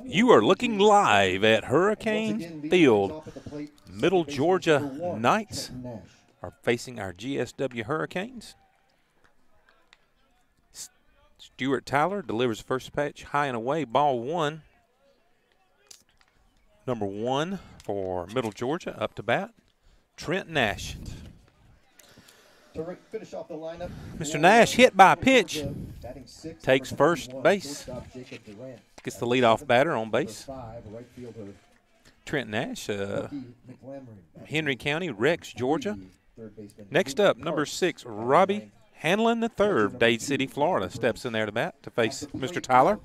You are looking live at Hurricane Field. Middle Georgia Knights are facing our GSW Hurricanes. Stuart Tyler delivers the first pitch high and away, ball one. Number one for Middle Georgia up to bat, Trent Nash. Mr. Nash hit by a pitch, takes first base, gets the leadoff batter on base. Trent Nash, Henry County, Rex, Georgia. Next up, number 6, Robbie Hanlon III, Dade City, Florida, steps in there to bat to face Mr. Tyler.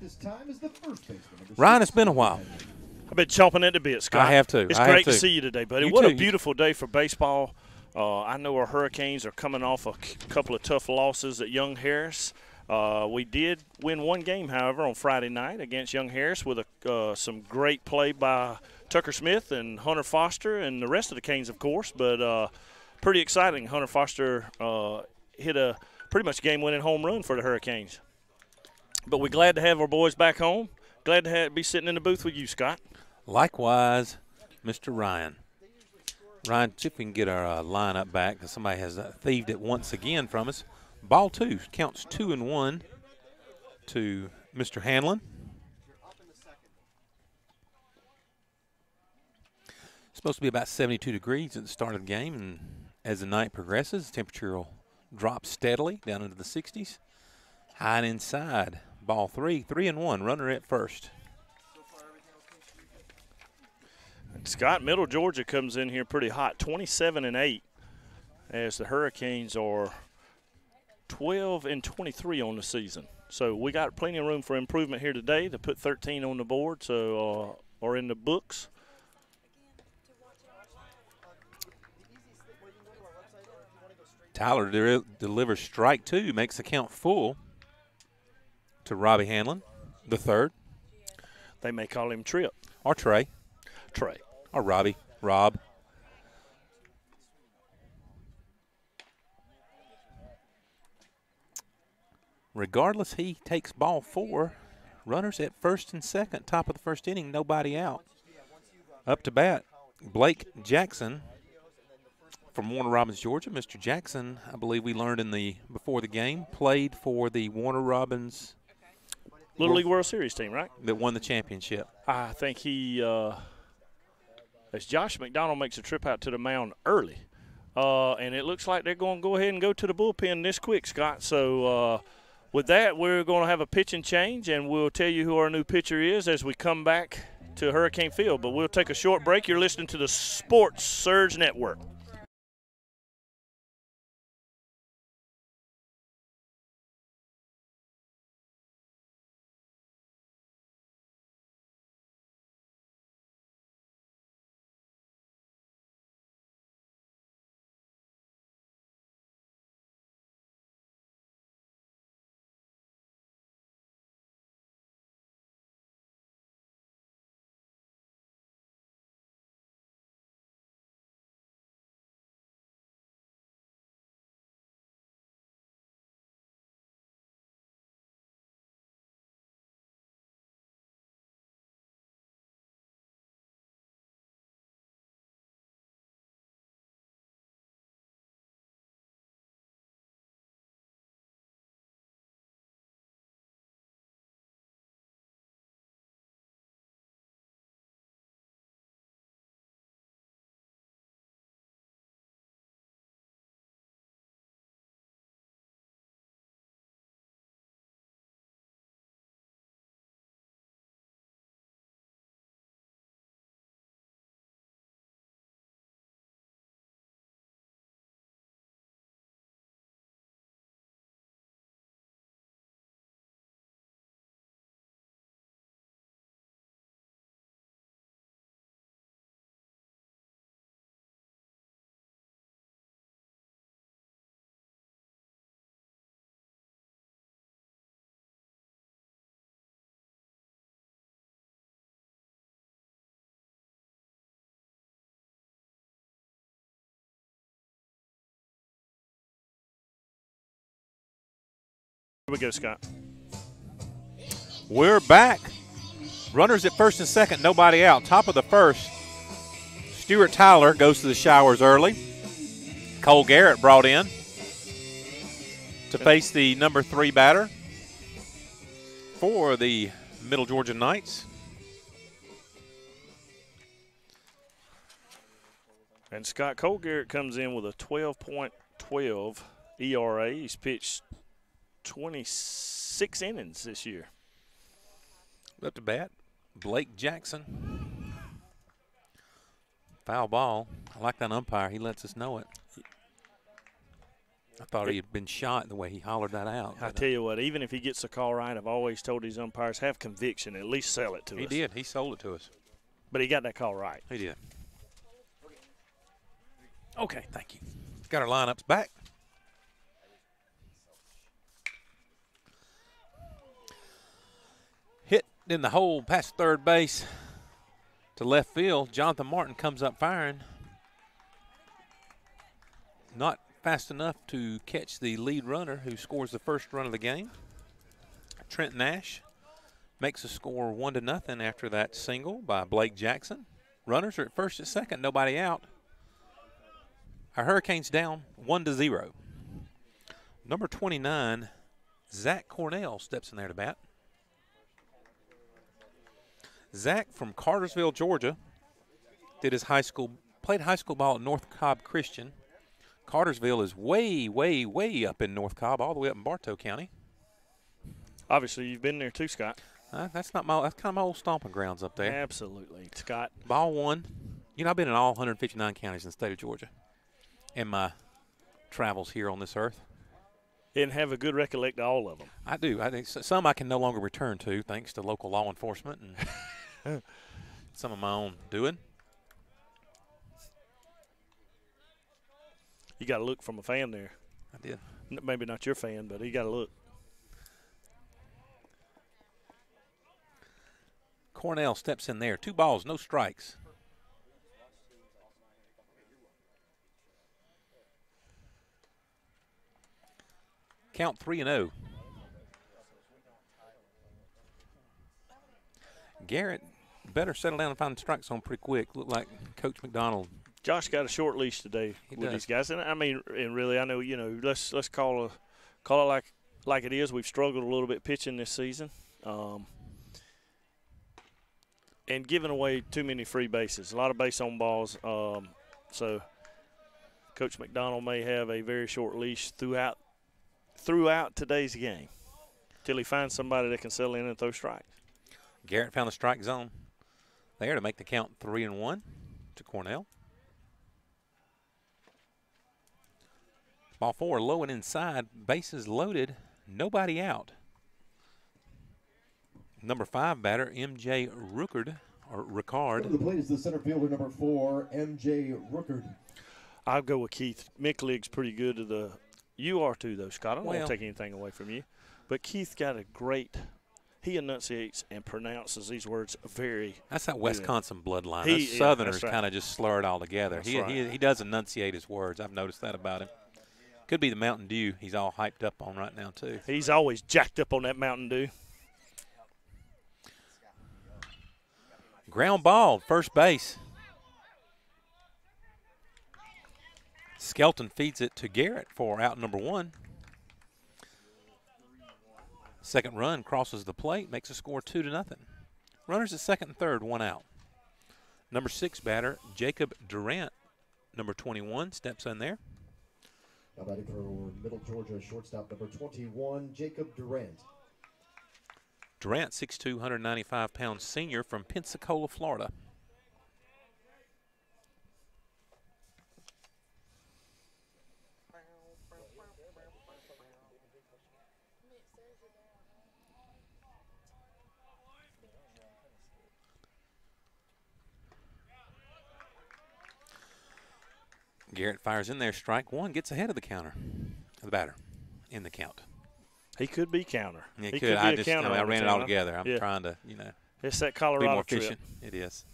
Ryan, it's been a while. I've been chomping at the bit, Scott. I have too. It's great to see you today, buddy. What a beautiful day for baseball. I know our Hurricanes are coming off a couple of tough losses at Young Harris. We did win one game, however, on Friday night against Young Harris with some great play by Tucker Smith and Hunter Foster and the rest of the Canes, of course. But pretty exciting. Hunter Foster hit a pretty much game-winning home run for the Hurricanes. But we're glad to have our boys back home. Glad to be sitting in the booth with you, Scott. Likewise, Mr. Ryan. Ryan, see if we can get our lineup back because somebody has thieved it once again from us. Ball two, counts 2-1 to Mr. Hanlon. It's supposed to be about 72 degrees at the start of the game, and as the night progresses, the temperature will drop steadily down into the 60s. High and inside, ball three, 3-1, runner at first. Scott, Middle Georgia comes in here pretty hot, 27-8, as the Hurricanes are 12-23 on the season. So we got plenty of room for improvement here today to put 13 on the board, so or in the books. Tyler delivers strike two, makes the count full to Robbie Hanlon, the third. They may call him Trip. Or Trey. Trey. Or Robbie. Rob. Regardless, he takes ball four. Runners at first and second, top of the first inning, nobody out. Up to bat, Blake Jackson from Warner Robins, Georgia. Mr. Jackson, I believe we learned before the game, played for the Warner Robins Little League World Series team, right? That won the championship. I think he, as Josh McDonald makes a trip out to the mound early, and it looks like they're going to go ahead and go to the bullpen this quick, Scott. So with that, we're going to have a pitching change, and we'll tell you who our new pitcher is as we come back to Hurricane Field. But we'll take a short break. You're listening to the Sports Surge Network. Here we go, Scott. We're back. Runners at first and second, nobody out. Top of the first, Stuart Tyler goes to the showers early. Cole Garrett brought in to face the number 3 batter for the Middle Georgia Knights. And Scott Cole Garrett comes in with a 12.12 ERA. He's pitched 26 innings this year. Up to bat, Blake Jackson. Foul ball. I like that umpire. He lets us know it. I thought he had been shot the way he hollered that out. I tell you what, even if he gets the call right, I've always told these umpires, have conviction, at least sell it to us. He did. He sold it to us. But he got that call right. He did. Okay, thank you. Got our lineups back. Hit in the hole past third base to left field. Jonathan Martin comes up firing. Not fast enough to catch the lead runner who scores the first run of the game. Trent Nash makes the score 1-0 after that single by Blake Jackson. Runners are at first and second, nobody out. Our Hurricanes down 1-0. Number 29, Zach Cornell steps in there to bat. Zach from Cartersville, Georgia, played high school ball at North Cobb Christian. Cartersville is way, way, way up in North Cobb, all the way up in Bartow County. Obviously, you've been there too, Scott. That's kind of my old stomping grounds up there. Absolutely, Scott. Ball one. You know, I've been in all 159 counties in the state of Georgia in my travels here on this earth. And have a good recollect of all of them. I do. I think some I can no longer return to thanks to local law enforcement and some of my own doing. You got to look from a fan there. I did. Maybe not your fan, but you got to look. Cornell steps in there. 2 balls, no strikes. Count 3-0. Garrett better settle down and find the strike zone pretty quick. Look like Coach McDonald. Josh got a short leash today with these guys, and I mean, and really, I know let's call it like it is. We've struggled a little bit pitching this season, and giving away too many free bases, a lot of base on balls. So Coach McDonald may have a very short leash throughout today's game till he finds somebody that can settle in and throw strikes. Garrett found the strike zone there to make the count 3-1 to Cornell. Ball 4 low and inside, bases loaded, nobody out. Number 5 batter, M.J. Ricard. The plate is the center fielder, number 4, M.J. Ricard. I'll go with Keith. Micklig's pretty good to the – you are too, though, Scott. I don't want to take anything away from you. But Keith got a great – he enunciates and pronounces these words very That's that Wisconsin bloodline. He- Those Southerners that's right. kind of just slur it all together. That's He right. does enunciate his words. I've noticed that about him. Could be the Mountain Dew he's all hyped up on right now, too. He's always jacked up on that Mountain Dew. Ground ball, first base. Skelton feeds it to Garrett for out number 1. Second run crosses the plate, makes the score 2-0. Runners at second and third, 1 out. Number 6 batter, Jacob Durant, number 21, steps in there. Now batting for Middle Georgia, shortstop number 21, Jacob Durant. Durant, 6'2", 195-pound senior from Pensacola, Florida. Garrett fires in there, strike 1, gets ahead of the counter, the batter, in the count. He could be counter. He could could. be I a counter I on ran the it all team. together. I'm Yeah. trying to, It's that be Colorado more trip. efficient. It is.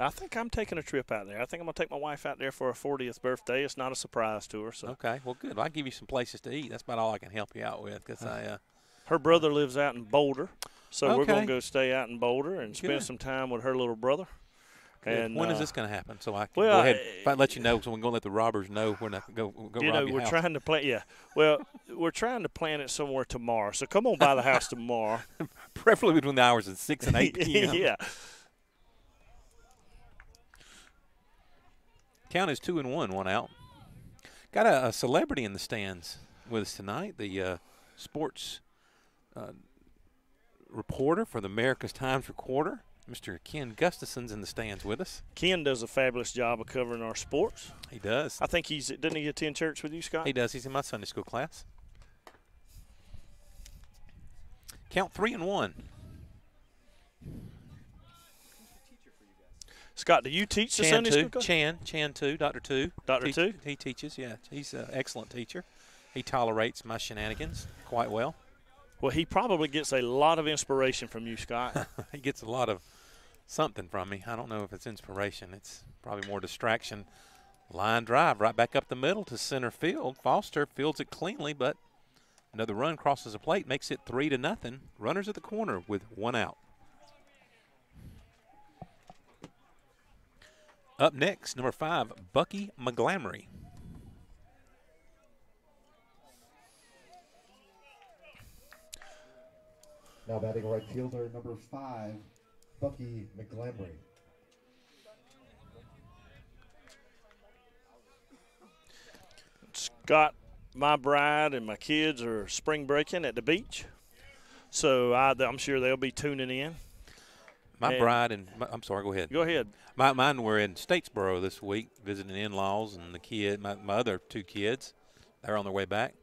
I think I'm taking a trip out there. I think I'm going to take my wife out there for her 40th birthday. It's not a surprise to her. So Okay, well, good. Well, I'll give you some places to eat. That's about all I can help you out with because Her brother lives out in Boulder, so Okay. we're going to go stay out in Boulder and spend some time with her little brother. Good. And when is this going to happen? So I can well, go ahead. If I let you know, so we're going to let the robbers know we're not go you rob know, your we're house. trying to plan. Yeah, well, we're trying to plan it somewhere tomorrow. So come on by the house tomorrow. Preferably between the hours of 6 and 8 p.m. Yeah. Count is 2-1, one out. Got a celebrity in the stands with us tonight. The sports reporter for the Americus Times Recorder, Mr. Ken Gustafson's in the stands with us. Ken does a fabulous job of covering our sports. He does. I think didn't he attend church with you, Scott? He does. He's in my Sunday school class. Count 3-1. Scott, do you teach the Sunday school class? Chan too, Dr. Tu. Dr. Tu? He teaches, yeah. He's an excellent teacher. He tolerates my shenanigans quite well. Well, he probably gets a lot of inspiration from you, Scott. He gets a lot of something from me. I don't know if it's inspiration. It's probably more distraction. Line drive right back up the middle to center field. Foster fields it cleanly, but another run crosses the plate, makes it 3-0. Runners at the corner with one out. Up next, number 5, Bucky McGlamry. Now batting right fielder, number 5, Bucky McGlamry. Scott, my bride and my kids are spring breaking at the beach, so I'm sure they'll be tuning in. I'm sorry, go ahead. Go ahead. Mine were in Statesboro this week visiting in-laws and the kid, my other 2 kids. They're on their way back.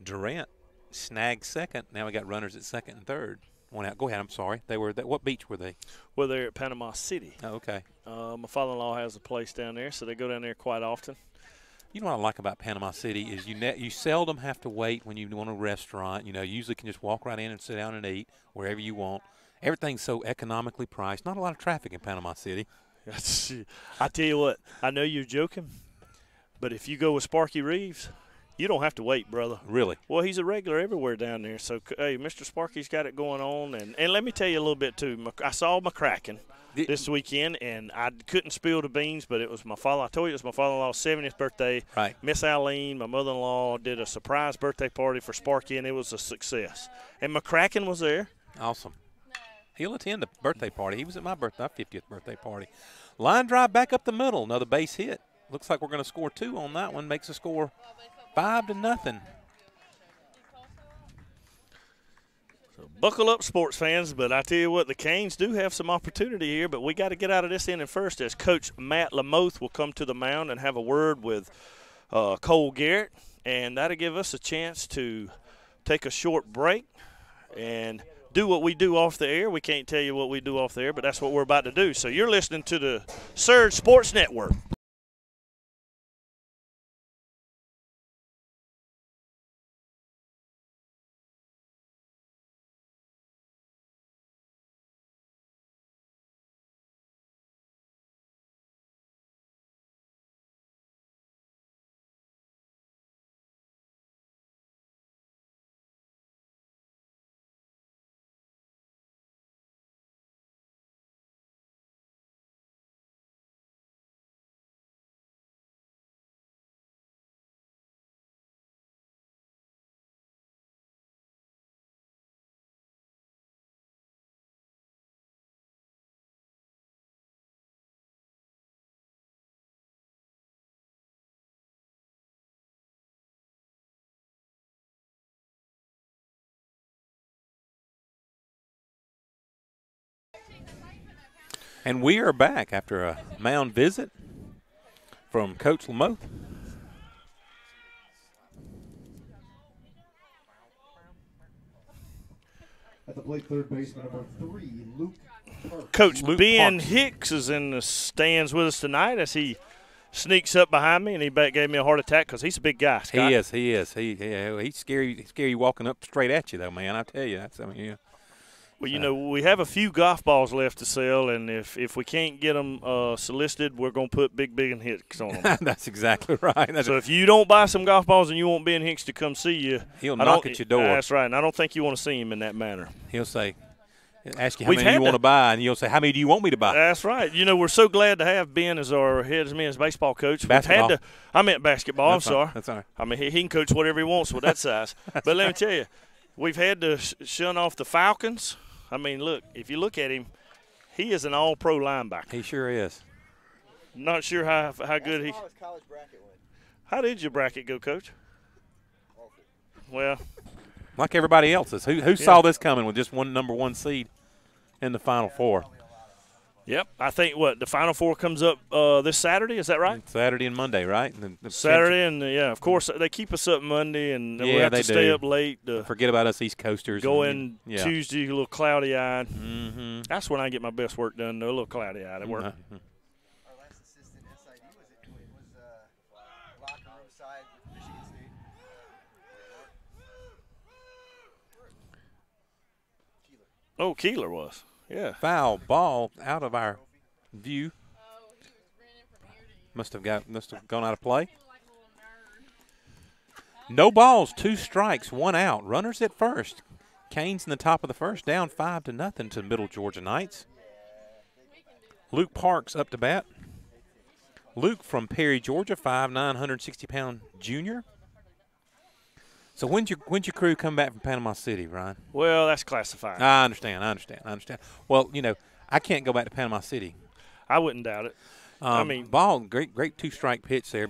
Durant snagged second. Now we got runners at second and third. One out. Go ahead. I'm sorry. They were what beach were they? Well, they're at Panama City. Oh, okay. My father-in-law has a place down there, so they go down there quite often. You know what I like about Panama City is you seldom have to wait when you want a restaurant. You usually can just walk right in and sit down and eat wherever you want. Everything's so economically priced. Not a lot of traffic in Panama City. I tell you what, I know you're joking, but if you go with Sparky Reeves, you don't have to wait, brother. Really? Well, he's a regular everywhere down there. So, hey, Mr. Sparky's got it going on. And let me tell you a little bit, too. I saw McCracken this weekend, and I couldn't spill the beans, but it was my father. I told you it was my father-in-law's 70th birthday. Right. Miss Eileen, my mother-in-law, did a surprise birthday party for Sparky, and it was a success. And McCracken was there. Awesome. He'll attend the birthday party. He was at my 50th birthday party. Line drive back up the middle. Another base hit. Looks like we're going to score 2 on that one. Makes the score 5-0. So buckle up, sports fans. But I tell you what, the Canes do have some opportunity here, but we got to get out of this inning first as Coach Matt Lamoth will come to the mound and have a word with Cole Garrett, and that'll give us a chance to take a short break and do what we do off the air. We can't tell you what we do off the air, but that's what we're about to do. So you're listening to the Surge Sports Network. And we are back after a mound visit from Coach Lamoth. At the plate, third baseman, number 3, Luke Parks. Coach Ben Hicks is in the stands with us tonight as he sneaks up behind me, and he gave me a heart attack because he's a big guy, Scott. He is. He's scary walking up straight at you, though, man. I tell you. Well, you know, we have a few golf balls left to sell, and if we can't get them solicited, we're going to put big hits on them. That's exactly right. So if you don't buy some golf balls and you want Ben Hicks to come see you, he'll knock at your door. That's right, and I don't think you want to see him in that manner. He'll ask you how many you want to buy, and you'll say, how many do you want me to buy? That's right. You know, we're so glad to have Ben as our head men's baseball coach. Basketball. I meant basketball. That's I'm sorry. That's all right. I mean, he can coach whatever he wants with that size. But let me tell you, we've had to shun off the Falcons. I mean, look, if you look at him, he is an all-pro linebacker. He sure is. Not sure how good he – college bracket went. How did your bracket go, Coach? Well – like everybody else's. Who saw this coming with just one number 1 seed in the Final Four? Yep. I think, the Final Four comes up this Saturday. Is that right? Saturday and Monday, right? The Saturday and, of course, they keep us up Monday, and we have to stay up late. Forget about us East Coasters. Go in Tuesday, a little cloudy-eyed. Mm-hmm. That's when I get my best work done, though, a little cloudy-eyed at work. Mm-hmm. Our last assistant SID was locker room side with Michigan State. Oh, Keeler was. Yeah. Foul ball out of our view. Must have gone out of play. No balls, 2 strikes, 1 out. Runners at first. Canes in the top of the first, down 5-0 to Middle Georgia Knights. Luke Parks up to bat. Luke from Perry, Georgia, 5'9", 160-pound junior. So when'd your crew come back from Panama City, Ryan? Well, that's classified. I understand. Well, you know, I can't go back to Panama City. I wouldn't doubt it. I mean, ball, great 2-strike pitch there,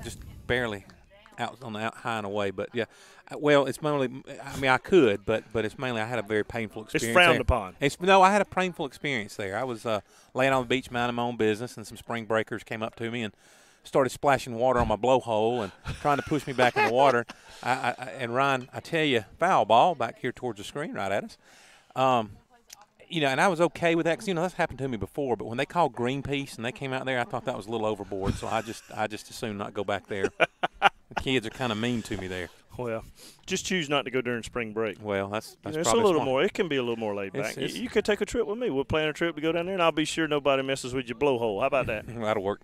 just barely out on the high and away. But yeah, well, it's mainly. I mean, I could, but it's mainly I had a very painful experience. It's frowned there. upon. No, I had a painful experience there. I was laying on the beach minding my own business, and some spring breakers came up to me and started splashing water on my blowhole and trying to push me back in the water. And Ryan, I tell you, foul ball back here towards the screen right at us. You know, and I was okay with that because, you know, that's happened to me before. But when they called Greenpeace and they came out there, I thought that was a little overboard. So I just assumed not go back there. The kids are kind of mean to me there. Well, just choose not to go during spring break. Well, that's it's probably a little smart. more. It can be a little more laid back. You could take a trip with me. We'll plan a trip to go down there, and I'll be sure nobody messes with your blowhole. How about that? That'll work.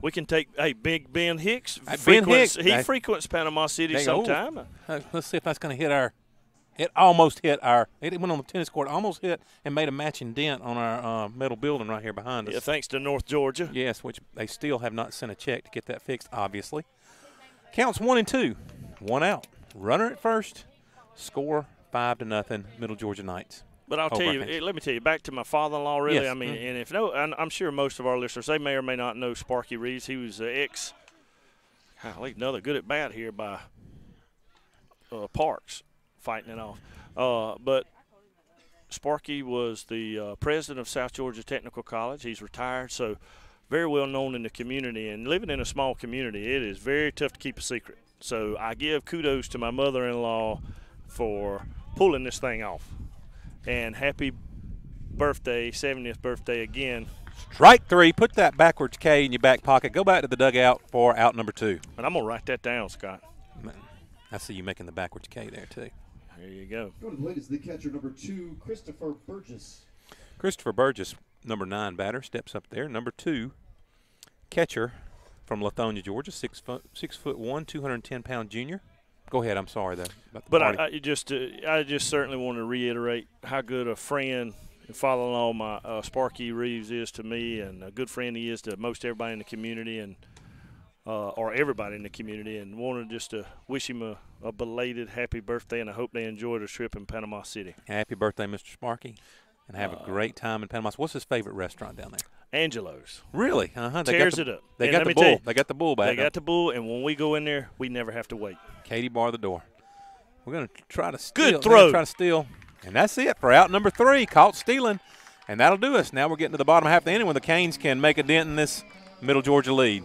We can take, Big Ben Hicks. Ben Hicks. He frequents Panama City sometime. Let's see if that's going to hit our – it almost hit our – it went on the tennis court, almost hit and made a matching dent on our metal building right here behind us. Yeah, thanks to North Georgia. Yes, which they still have not sent a check to get that fixed, obviously. Counts 1-2, 1 out. Runner at first, score 5-0, Middle Georgia Knights. But I'll tell you, let me tell you, back to my father-in-law, really. Yes. I mean, and I'm sure most of our listeners, they may or may not know Sparky Reeves. He was another good at bat here by Parks, fighting it off. But Sparky was the president of South Georgia Technical College. He's retired, so very well known in the community. And living in a small community, it is very tough to keep a secret. So I give kudos to my mother-in-law for pulling this thing off. And happy birthday, 70th birthday again. Strike 3. Put that backwards K in your back pocket. Go back to the dugout for out number 2. And I'm going to write that down, Scott. I see you making the backwards K there, too. There you go. Go to the latest, the catcher number 2, Christopher Burgess. Christopher Burgess, number 9 batter, steps up there. Number 2, catcher from Lithonia, Georgia, 6'1", 210-pound junior. Go ahead. I'm sorry, though. But I just certainly want to reiterate how good a friend and father-in-law my Sparky Reeves is to me, and a good friend he is to most everybody in the community, and or everybody in the community. And wanted just to wish him a belated happy birthday, and I hope they enjoy their trip in Panama City. Happy birthday, Mr. Sparky, and have a great time in Panama. What's his favorite restaurant down there? Angelo's. Really? Uh-huh. Tears it up. They got the bull. They got the bull back. They got the bull, and when we go in there, we never have to wait. Katie bar the door. We're going to try to steal. Good throw. Try to steal. And that's it for out number 3. Caught stealing. And that'll do us. Now we're getting to the bottom half of the inning when the Canes can make a dent in this Middle Georgia lead.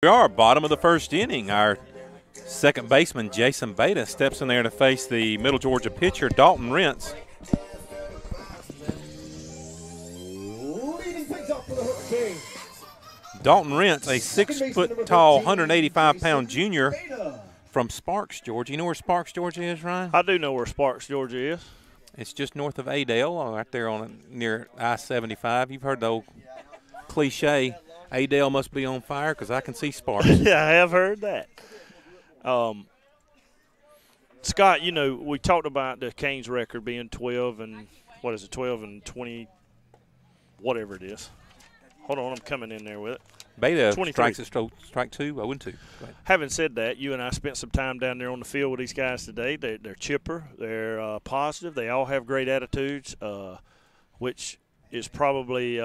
we are, bottom of the first inning. Our second baseman, Jason Beta, steps in there to face the Middle Georgia pitcher, Dalton Rentz. Leading things up for the Hurricanes. Dalton Rentz, a 6-foot-tall, 185-pound junior from Sparks, Georgia. You know where Sparks, Georgia is, Ryan? I do know where Sparks, Georgia is. It's just north of Adel, right there near I-75. You've heard the old cliche, Adel must be on fire, because I can see Sparks. Yeah, I have heard that. Scott, you know, we talked about the Canes record being 12 and 20, whatever it is. Hold on, I'm coming in there with it. Beta strikes at strike 2, 0-2. Having said that, you and I spent some time down there on the field with these guys today. They're chipper. They're positive. They all have great attitudes, which is probably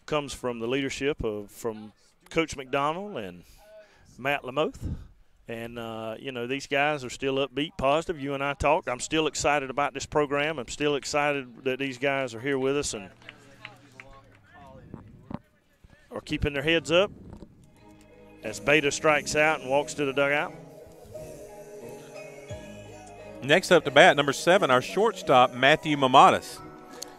comes from the leadership from Coach McDonald and Matt Lamoth. And, you know, these guys are still upbeat, positive. You and I talked. I'm still excited about this program. I'm still excited that these guys are here with us and are keeping their heads up as Beta strikes out and walks to the dugout. Next up to bat, number 7, our shortstop, Matthew Mamadas.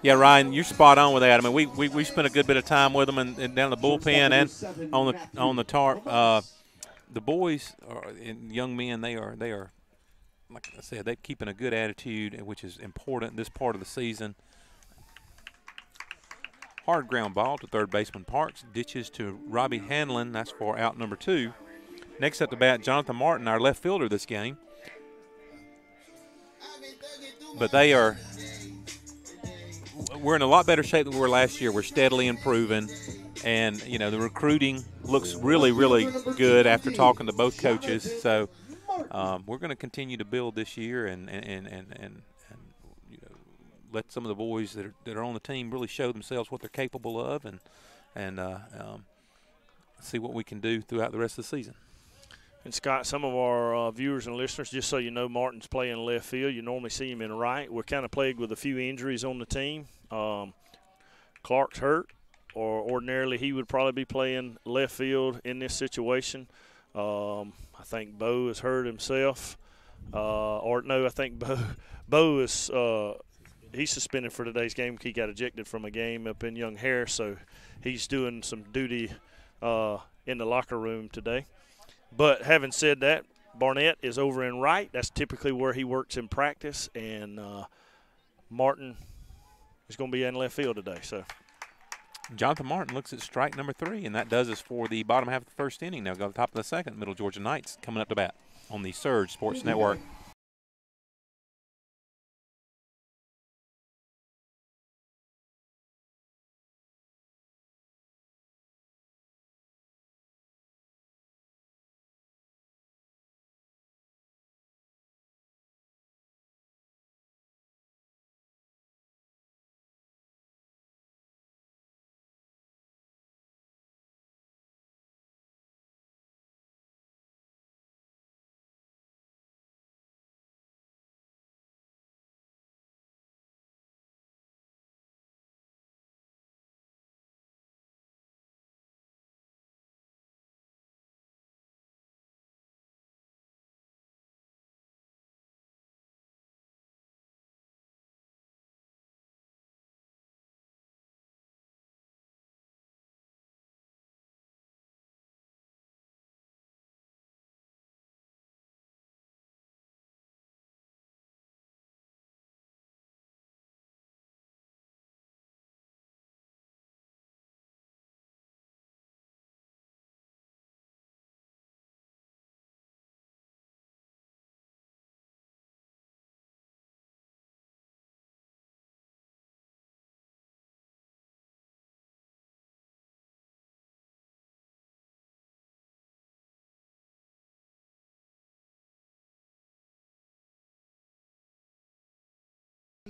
Yeah, Ryan, you're spot on with that. I mean, we spent a good bit of time with them and down the bullpen and on the tarp. The boys and young men, they are like I said, they're keeping a good attitude, which is important this part of the season. Hard ground ball to third baseman Parks. Ditches to Robbie Hanlon. That's for out number 2. Next up to bat, Jonathan Martin, our left fielder this game. But we're in a lot better shape than we were last year. We're steadily improving. And, you know, the recruiting looks really, really good after talking to both coaches. So we're going to continue to build this year and you know, let some of the boys that are on the team really show themselves what they're capable of and see what we can do throughout the rest of the season. And, Scott, some of our viewers and listeners, just so you know, Martin's playing left field. You normally see him in right. We're kind of plagued with a few injuries on the team. Clark's hurt, or ordinarily he would probably be playing left field in this situation. I think Bo has hurt himself. I think Bo is he's suspended for today's game. He got ejected from a game up in Young Harris, so he's doing some duty in the locker room today. But having said that, Barnett is over in right. That's typically where he works in practice, and Martin is going to be in left field today. So Jonathan Martin looks at strike number 3, and that does us for the bottom half of the first inning. Now go to the top of the second. Middle Georgia Knights coming up to bat on the Surge Sports Network.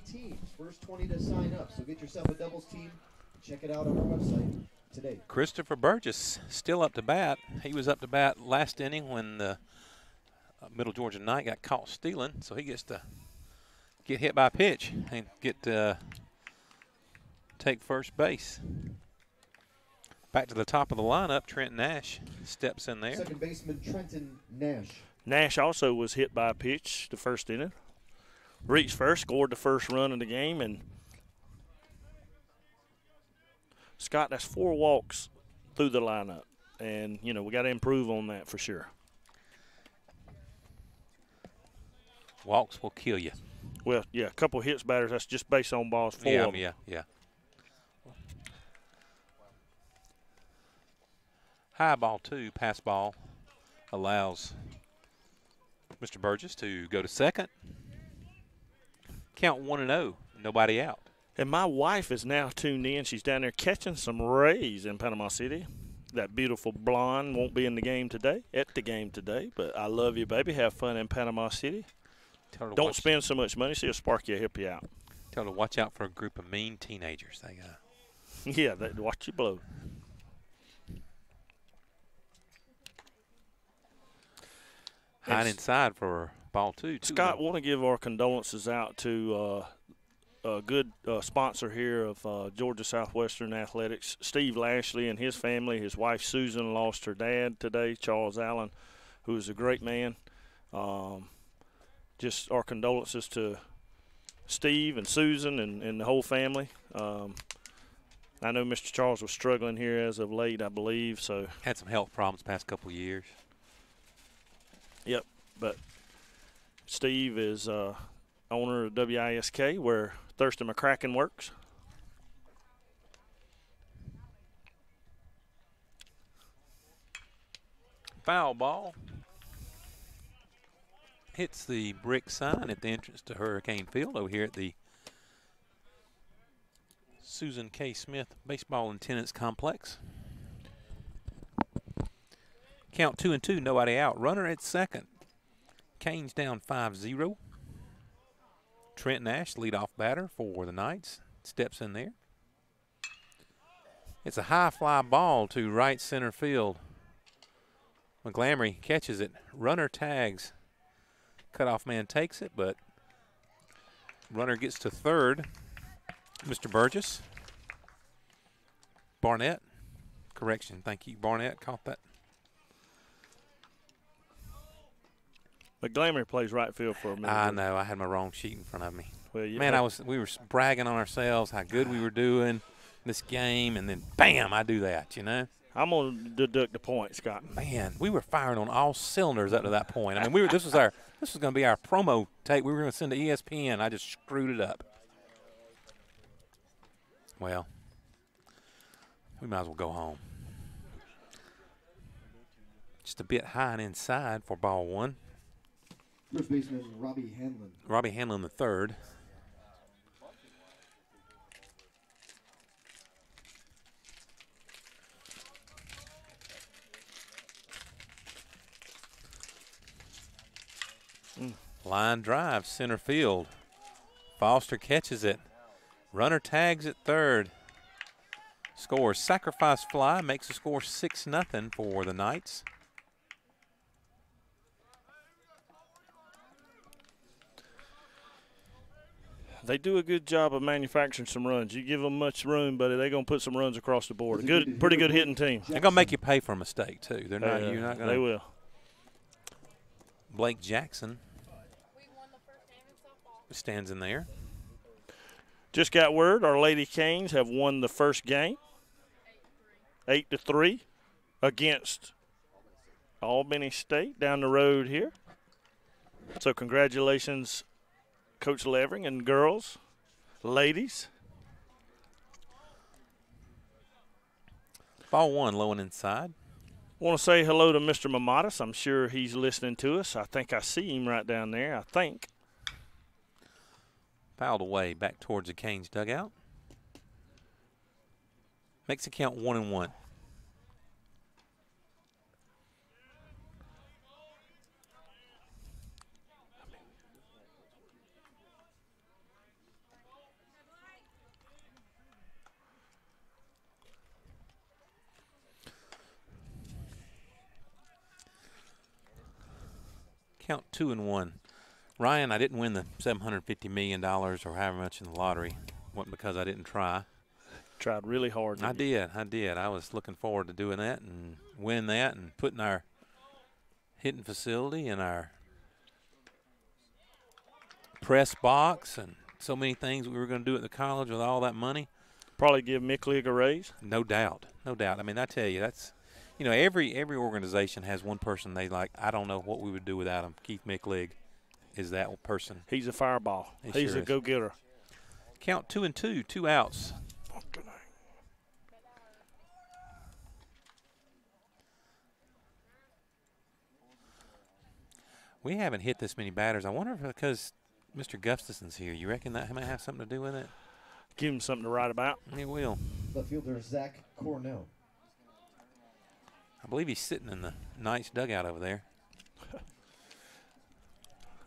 Teams. First 20 to sign up. So get yourself a doubles team. Check it out on our website today. Christopher Burgess still up to bat. He was up to bat last inning when the Middle Georgia Knight got caught stealing, so he gets to get hit by a pitch and get to take first base. Back to the top of the lineup, Trent Nash steps in there. Second baseman Trenton Nash. Nash also was hit by a pitch the first inning. Reached first, scored the first run of the game, and Scott, that's 4 walks through the lineup. And, you know, we got to improve on that for sure. Walks will kill you. Well, yeah, a couple hits batters, that's just based on balls. 4 of them. Yeah. High ball 2, pass ball allows Mr. Burgess to go to second. Count 1-0, nobody out. And my wife is now tuned in. She's down there catching some rays in Panama City. That beautiful blonde won't be in the game today, but I love you, baby. Have fun in Panama City. Don't spend so much money. See a Sparky will help you out. Tell her to watch out for a group of mean teenagers. They got. Yeah, watch you blow. Hide inside for ball 2. Scott, want to give our condolences out to a good sponsor here of Georgia Southwestern Athletics, Steve Lashley and his family. His wife Susan lost her dad today, Charles Allen, who is a great man. Just our condolences to Steve and Susan and the whole family. I know Mr. Charles was struggling here as of late, I believe. So had some health problems past couple of years. Yep, but Steve is owner of WISK, where Thurston McCracken works. Foul ball. Hits the brick sign at the entrance to Hurricane Field over here at the Susan K. Smith Baseball and Tennis Complex. Count 2-2, nobody out. Runner at second. Canes down 5-0. Trent Nash, leadoff batter for the Knights, steps in there. It's a high fly ball to right center field. Montgomery catches it. Runner tags. Cutoff man takes it, but runner gets to third. Mr. Burgess. Barnett. Correction. Thank you. Barnett caught that. Montgomery plays right field for a minute. I know. I had my wrong sheet in front of me. Well, yeah. Man, we were bragging on ourselves how good we were doing this game, and then bam, I do that, you know. I'm going to deduct the point, Scott. Man, we were firing on all cylinders up to that point. I mean, this was going to be our promo tape. We were going to send to ESPN. I just screwed it up. Well, we might as well go home. Just a bit high and inside for ball 1. First baseman Robbie Hanlon. Robbie Hanlon the third. Line drive, center field. Foster catches it. Runner tags at third. Scores. Sacrifice fly makes the score 6-0 for the Knights. They do a good job of manufacturing some runs. You give them much room, but they're going to put some runs across the board. Pretty good hitting team. They're going to make you pay for a mistake, too. They're not. You're not going to. They will. Blake Jackson stands in there. Just got word our Lady Canes have won the first game, 8-3, against Albany State down the road here. So congratulations, Coach Levering and girls, ladies. Ball 1, low and inside. Want to say hello to Mr. Mamatis. I'm sure he's listening to us. I think I see him right down there, I think. Fouled away back towards the Canes dugout. Makes it count 1-1. Count 2-1. Ryan, I didn't win the $750 million or however much in the lottery. It wasn't because I didn't try. Tried really hard. I did. I was looking forward to doing that and winning that and putting our hitting facility and our press box and so many things we were going to do at the college with all that money. Probably give Mick League a raise. No doubt. I mean, I tell you, that's, every organization has one person they like. I don't know what we would do without him. Keith Micklig is that person. He's a fireball. He's sure a go-getter. Count 2-2, 2 outs. We haven't hit this many batters. I wonder if because Mr. Gustafson's here, you reckon that might have something to do with it? Give him something to write about. He will. The fielder, Zach Cornell. I believe he's sitting in the Knights dugout over there.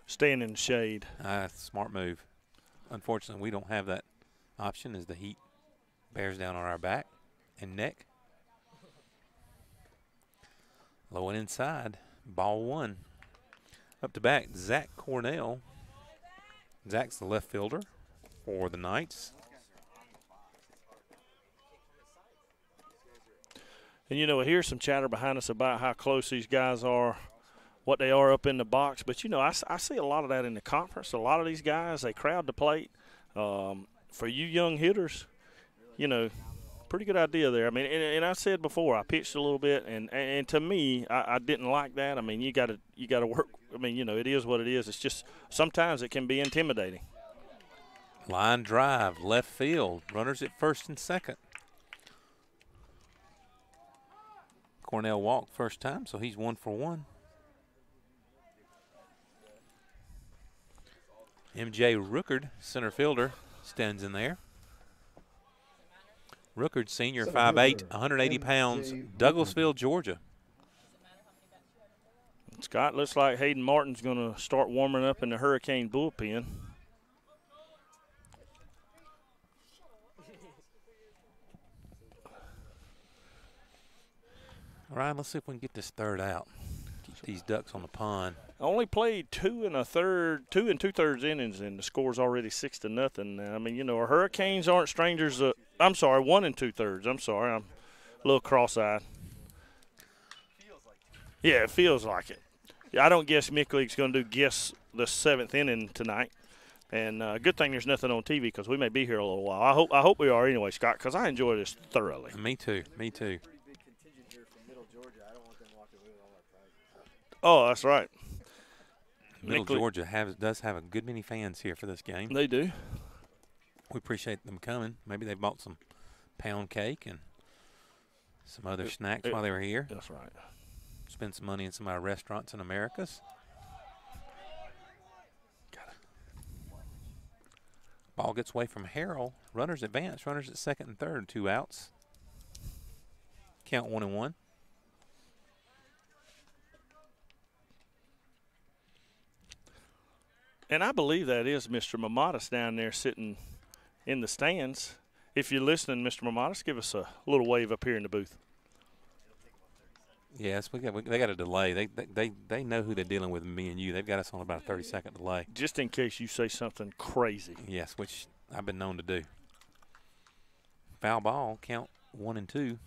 Staying in the shade. Smart move. Unfortunately, we don't have that option as the heat bears down on our back and neck. Low and inside. Ball 1. Up to bat, Zach Cornell. Zach's the left fielder for the Knights. And, here's some chatter behind us about how close these guys are, what they are up in the box. But, I see a lot of that in the conference. A lot of these guys, they crowd the plate. For you young hitters, pretty good idea there. I mean, and I said before, I pitched a little bit, and to me, I didn't like that. I mean, you got to work. I mean, it is what it is. It's just sometimes it can be intimidating. Line drive, left field. Runners at first and second. Cornell walked first time, so he's 1 for 1. MJ Rookard, center fielder, stands in there. Rookard, senior, 5'8", 180 pounds, Douglasville, Georgia. Scott, looks like Hayden Martin's going to start warming up in the Hurricane bullpen. All right, let's see if we can get this third out. Keep these ducks on the pond. I only played 2 2/3 innings, and the score's already 6-0. I mean, our Hurricanes aren't strangers. I'm sorry, 1 2/3. I'm sorry, I'm a little cross-eyed. Yeah, it feels like it. I don't guess Mick League's going to guess the 7th inning tonight. And good thing there's nothing on TV because we may be here a little while. I hope we are anyway, Scott, because I enjoy this thoroughly. Me too. Oh, that's right. Middle Georgia does have a good many fans here for this game. They do. We appreciate them coming. Maybe they bought some pound cake and some other snacks while they were here. That's right. Spend some money in some of our restaurants in Americus. Ball gets away from Harrell. Runners advance. Runners at second and third. 2 outs. Count 1-1. And I believe that is Mr. Mamadas down there sitting in the stands. If you're listening, Mr. Mamadas, give us a little wave up here in the booth. Yes, they got a delay. They know who they're dealing with, me and you. They've got us on about a 30-second delay. Just in case you say something crazy. Yes, which I've been known to do. Foul ball, count 1-2.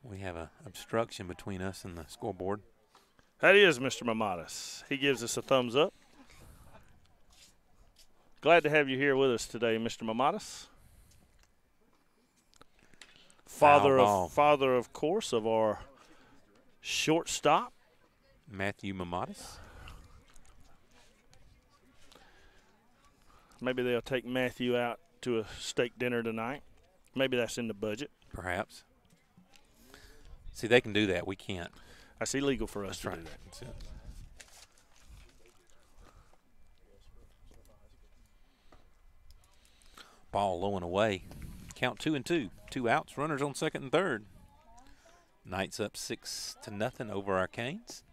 We have an obstruction between us and the scoreboard. That is Mr. Mamadas. He gives us a thumbs up. Glad to have you here with us today, Mr. Mamadas. Father, of course, of our shortstop, Matthew Mamadas. Maybe they'll take Matthew out to a steak dinner tonight. Maybe that's in the budget. Perhaps. See, they can do that. We can't. That's illegal for us to do that. That's it. Ball low and away. Count 2-2. 2 outs. Runners on second and third. Knights up 6-0 over our Canes.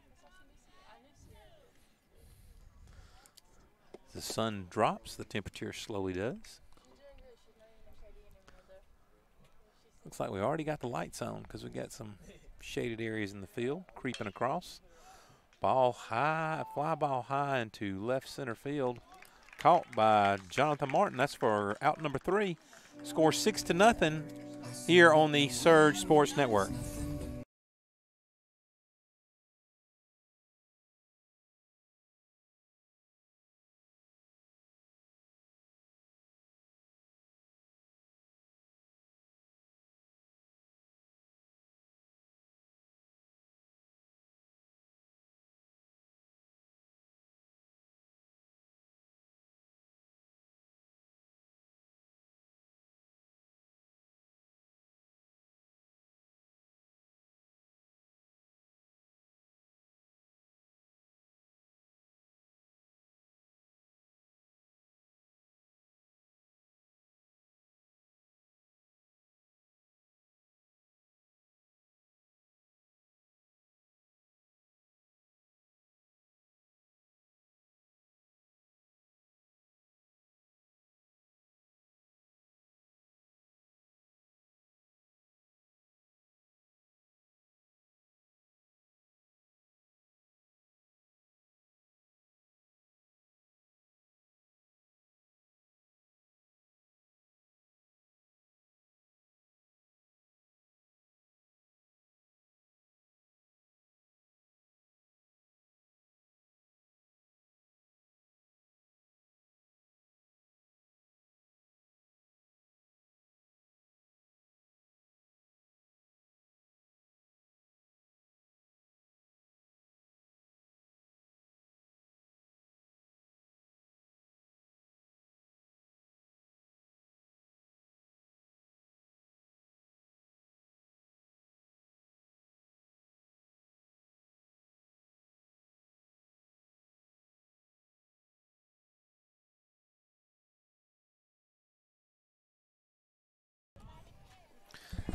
The sun drops. The temperature slowly does. Looks like we already got the lights on because we got some shaded areas in the field creeping across. Ball high, fly ball high into left center field. Caught by Jonathan Martin. That's for out number 3. Score 6-0 here on the Surge Sports Network.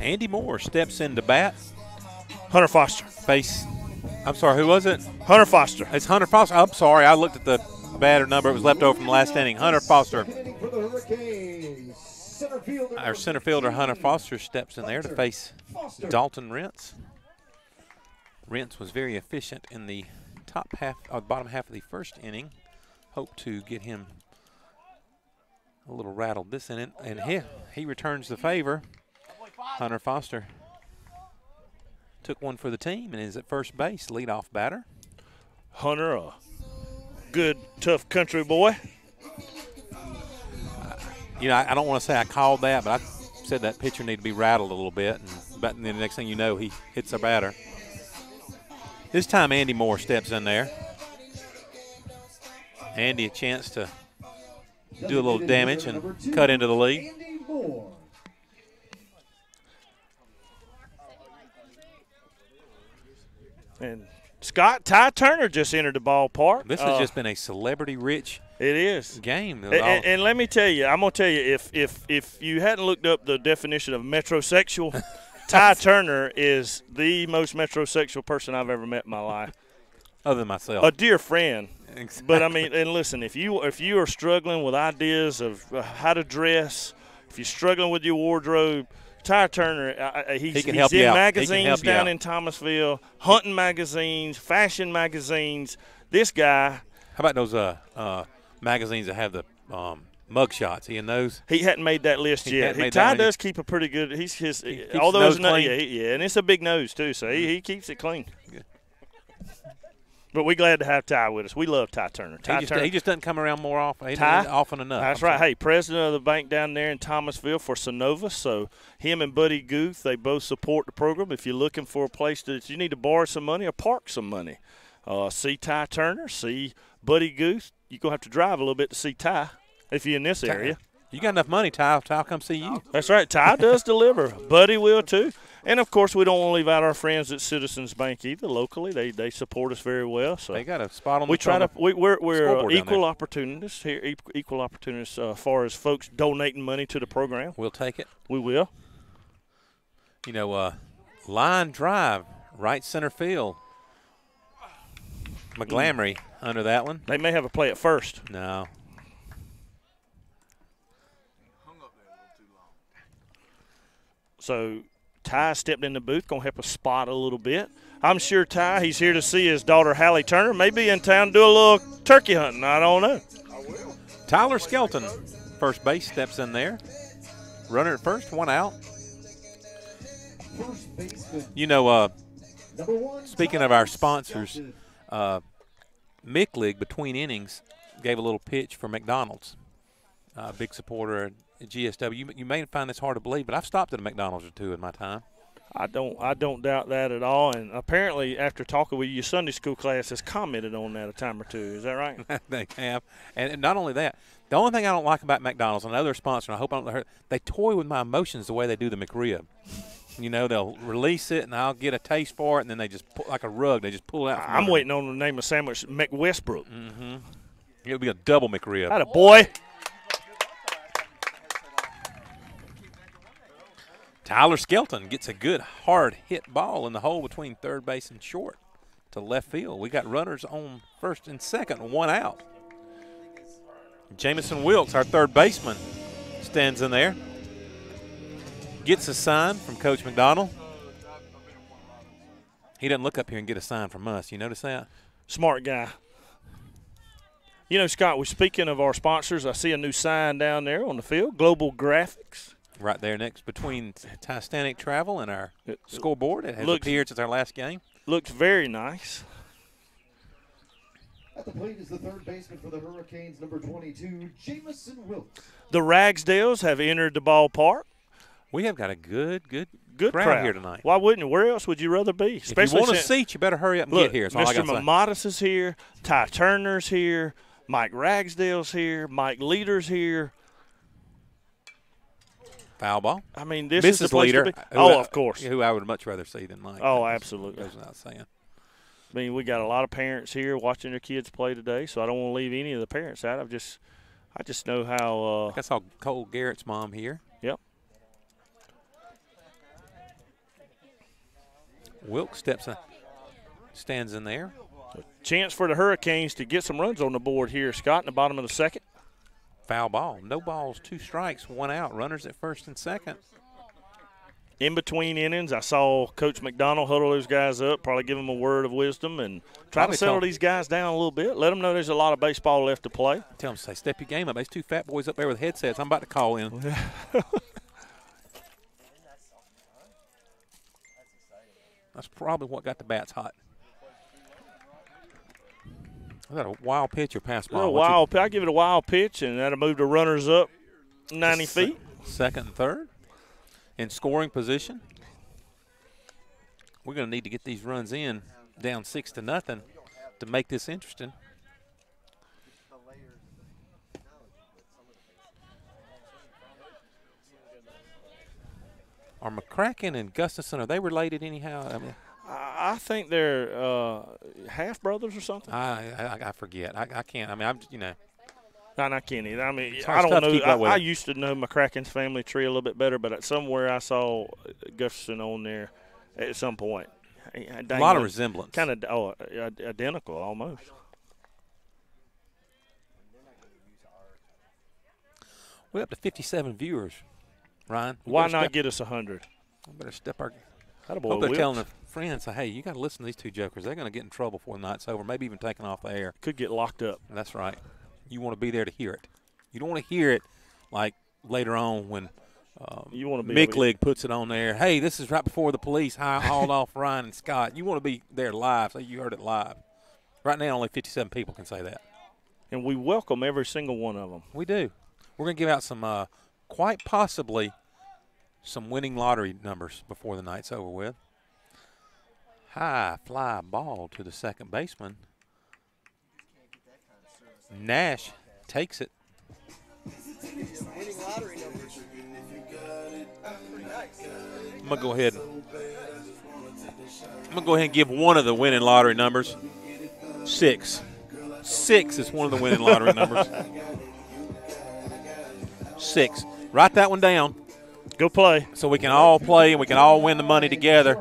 Andy Moore steps in to bat. Hunter Foster. I'm sorry, who was it? Hunter Foster. It's Hunter Foster. I'm sorry, I looked at the batter number. It was left over from the last inning. Hunter Foster. Our center fielder, Hunter Foster, steps in there to face Dalton Rentz. Rentz was very efficient in the bottom half of the first inning. Hope to get him a little rattled this inning, and he returns the favor. Hunter Foster took one for the team and is at first base, leadoff batter. Hunter, a good, tough country boy. I don't want to say I called that, but I said that pitcher needed to be rattled a little bit, and then the next thing you know, he hits a batter. This time Andy Moore steps in there. Andy a chance to do a little damage and cut into the lead. And Scott, Ty Turner just entered the ballpark. This has just been a celebrity-rich game. And let me tell you, I'm going to tell you, if you hadn't looked up the definition of metrosexual, Ty Turner is the most metrosexual person I've ever met in my life. Other than myself. A dear friend. Exactly. But, I mean, and listen, if you are struggling with ideas of how to dress, if you're struggling with your wardrobe, Ty Turner, he's in magazines down in Thomasville, hunting magazines, fashion magazines. This guy. How about those magazines that have the mug shots? He in those? He hadn't made that list yet. Ty does keep a pretty good. He keeps all those clean. And it's a big nose too, so he keeps it clean. Good. But we're glad to have Ty with us. We love Ty Turner. He just doesn't come around more often. Often enough. That's right. Hey, president of the bank down there in Thomasville for Synovus. So him and Buddy Guth, they both support the program. If you're looking for a place that you need to borrow some money or park some money, see Ty Turner, see Buddy Guth. You're going to have to drive a little bit to see Ty if you're in this area. You got enough money, Ty. I'll come see you. That's right. Ty does deliver. Buddy will too. And, of course, we don't want to leave out our friends at Citizens Bank either. Locally, they support us very well. So they got a spot on the we're equal opportunists here, equal opportunists as far as folks donating money to the program. We'll take it. We will. Line drive, right center field. McGlamry under that one. They may have a play at first. No. So Ty stepped in the booth, going to help us spot a little bit. I'm sure Ty, he's here to see his daughter Hallie Turner. Maybe in town to do a little turkey hunting. I don't know. Tyler Skelton, first base, steps in there. Runner at first, one out. You know, speaking of our sponsors, Mick between innings, gave a little pitch for McDonald's. Big supporter at GSW. You may find this hard to believe, but I've stopped at a McDonald's or two in my time. I don't doubt that at all. And apparently, after talking with you, your Sunday school class has commented on that a time or two. Is that right? They have. And not only that, the only thing I don't like about McDonald's, I know they're a sponsor, and I hope I don't hurt, they toy with my emotions the way they do the McRib. You know, they'll release it, and I'll get a taste for it, and then they just, like a rug, they just pull it out. I'm waiting on the name of sandwich, McWestbrook. Mm-hmm. It'll be a double McRib. Atta boy. Tyler Skelton gets a good hard hit ball in the hole between third base and short to left field. We got runners on first and second, one out. Jamison Wilkes, our third baseman, stands in there. Gets a sign from Coach McDonald. He doesn't look up here and get a sign from us. You notice that? Smart guy. You know, Scott, we're speaking of our sponsors. I see a new sign down there on the field, Global Graphics. Right there next between Titanic Travel and our scoreboard. It has appeared since our last game. Looks very nice. At the plate is the third baseman for the Hurricanes, number 22, Jamison Wilkes. The Ragsdales have entered the ballpark. We have got a good crowd here tonight. Why wouldn't you? Where else would you rather be? Especially if you want a seat, you better hurry up and get here. Mr. Mamatis is here. Ty Turner's here. Mike Ragsdale's here. Mike Leader's here. Foul ball. I mean, this Mrs. is the place Leader, to be. Oh, of course. Who I would much rather see than Mike. Oh, absolutely. Goes without saying. I mean, we got a lot of parents here watching their kids play today, so I don't want to leave any of the parents out. I just know how. I saw Cole Garrett's mom here. Yep. Wilkes stands in there. A chance for the Hurricanes to get some runs on the board here, Scott, in the bottom of the second. Foul ball. No balls, 2 strikes, 1 out. Runners at first and second. In between innings, I saw Coach McDonald huddle those guys up, probably give them a word of wisdom and try to settle these guys down a little bit. Let them know there's a lot of baseball left to play. Tell them, say, step your game up. There's 2 fat boys up there with headsets. I'm about to call in. That's probably what got the bats hot. Was that a wild pitch or pass ball? I give it a wild pitch, and that'll move the runners up 90 feet. Second and third. In scoring position. We're going to need to get these runs in down 6-0 to make this interesting. Are McCracken and Gustafson, are they related anyhow? I mean, I think they're half brothers or something. I forget. I can't. I mean, I'm you know. No, I can't either. I mean, I don't know. I used to know McCracken's family tree a little bit better, but somewhere I saw Gustafson on there at some point. A lot of resemblance. Kind of identical almost. We're up to 57 viewers, Ryan. Why not get us 100? I better step our – hope they're telling their friends, hey, you got to listen to these 2 jokers. They're going to get in trouble before the night's over, maybe even taken off the air. Could get locked up. That's right. You want to be there to hear it. You don't want to hear it like later on when you want to be Mick puts it on there. Hey, this is right before the police hauled off Ryan and Scott. You want to be there live, so you heard it live. Right now, only 57 people can say that. And we welcome every single one of them. We do. We're going to give out some quite possibly some winning lottery numbers before the night's over with. High fly ball to the second baseman. Nash takes it. Winning lottery numbers. Pretty nice. I'm gonna go ahead and give one of the winning lottery numbers. 6. 6 is one of the winning lottery numbers. 6. Write that one down. Go play. So we can all play and we can all win the money together.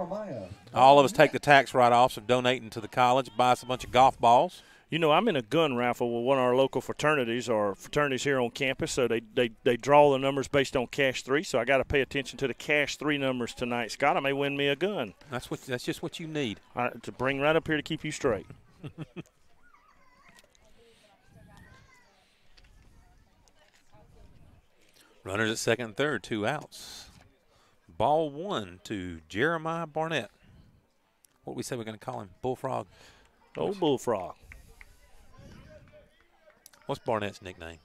All of us take the tax write-offs of donating to the college, buy us a bunch of golf balls. You know, I'm in a gun raffle with one of our local fraternities or fraternities here on campus, so they draw the numbers based on cash 3, so I got to pay attention to the cash 3 numbers tonight. Scott, I may win me a gun. That's just what you need. To bring right up here to keep you straight. Runners at second and third, 2 outs. Ball 1 to Jeremiah Barnett. What do we say we're going to call him? Bullfrog? Old Bullfrog. What's Barnett's nickname?